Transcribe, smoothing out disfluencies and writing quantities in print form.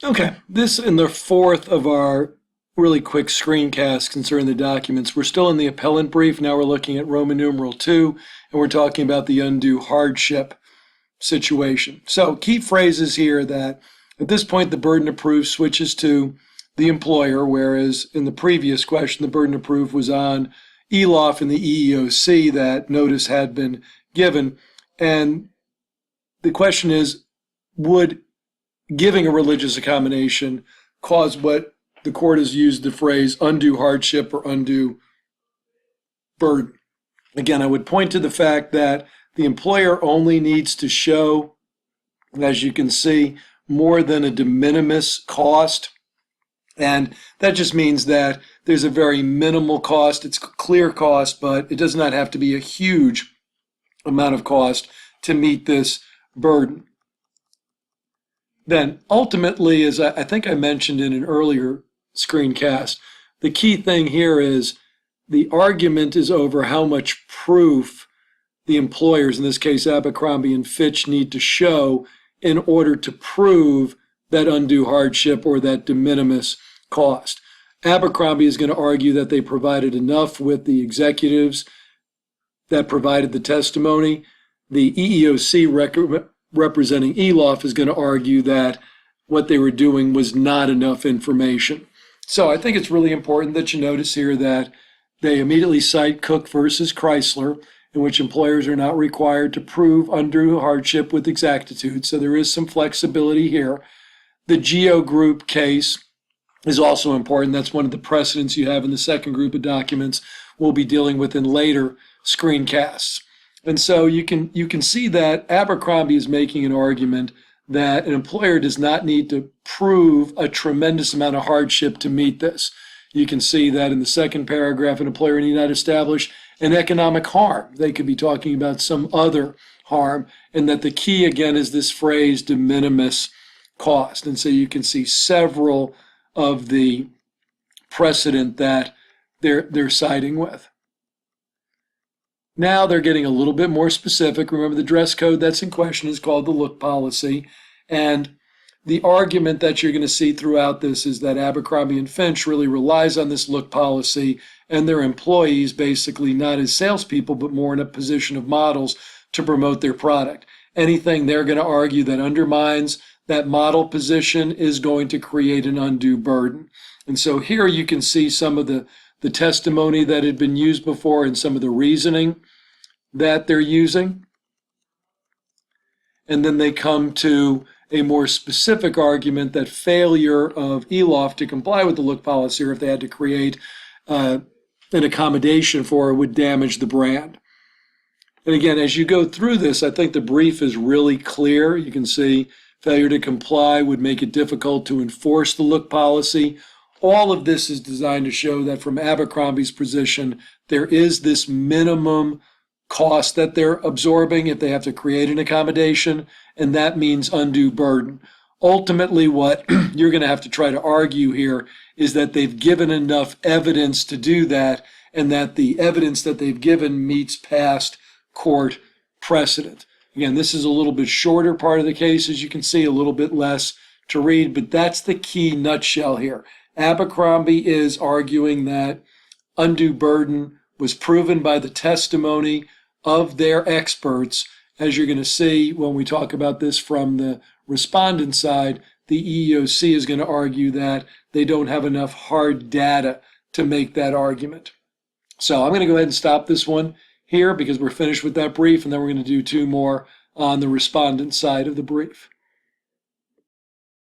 Okay, this in the fourth of our really quick screencasts concerning the documents. We're still in the appellant brief. Now we're looking at Roman numeral 2, and we're talking about the undue hardship situation. So key phrases here that at this point the burden of proof switches to the employer, whereas in the previous question the burden of proof was on ELOF and the EEOC that notice had been given. And the question is, would giving a religious accommodation cause what the court has used the phrase undue hardship or undue burden? Again, I would point to the fact that the employer only needs to show, as you can see, more than a de minimis cost. And that just means that there's a very minimal cost. It's a clear cost, but it does not have to be a huge amount of cost to meet this burden. Then ultimately, as I think I mentioned in an earlier screencast, the key thing here is the argument is over how much proof the employers, in this case Abercrombie and Fitch, need to show in order to prove that undue hardship or that de minimis cost. Abercrombie is going to argue that they provided enough with the executives that provided the testimony. The EEOC representing ELOF is going to argue that what they were doing was not enough information. So I think it's really important that you notice here that they immediately cite Cook versus Chrysler, in which employers are not required to prove undue hardship with exactitude. So there is some flexibility here. The Geo Group case is also important. That's one of the precedents you have in the second group of documents we'll be dealing with in later screencasts. And so you can see that Abercrombie is making an argument that an employer does not need to prove a tremendous amount of hardship to meet this. You can see that in the second paragraph, an employer need not establish an economic harm. They could be talking about some other harm, and that the key again is this phrase de minimis cost. And so you can see several of the precedent that they're siding with. Now they're getting a little bit more specific. Remember, the dress code that's in question is called the look policy. And the argument that you're going to see throughout this is that Abercrombie and Fitch really relies on this look policy and their employees basically not as salespeople, but more in a position of models to promote their product. Anything they're going to argue that undermines that model position is going to create an undue burden. And so here you can see some of the testimony that had been used before and some of the reasoning that they're using. And then they come to a more specific argument that failure of ELOF to comply with the look policy, or if they had to create an accommodation for it, would damage the brand. And again, as you go through this, I think the brief is really clear. You can see failure to comply would make it difficult to enforce the look policy. All of this is designed to show that from Abercrombie's position, there is this minimum cost that they're absorbing if they have to create an accommodation, and that means undue burden. Ultimately, what you're going to have to try to argue here is that they've given enough evidence to do that, and that the evidence that they've given meets past court precedent. Again, this is a little bit shorter part of the case, as you can see, a little bit less to read, but that's the key nutshell here. Abercrombie is arguing that undue burden was proven by the testimony of their experts. As you're going to see when we talk about this from the respondent side, the EEOC is going to argue that they don't have enough hard data to make that argument. So I'm going to go ahead and stop this one here because we're finished with that brief, and then we're going to do two more on the respondent side of the brief.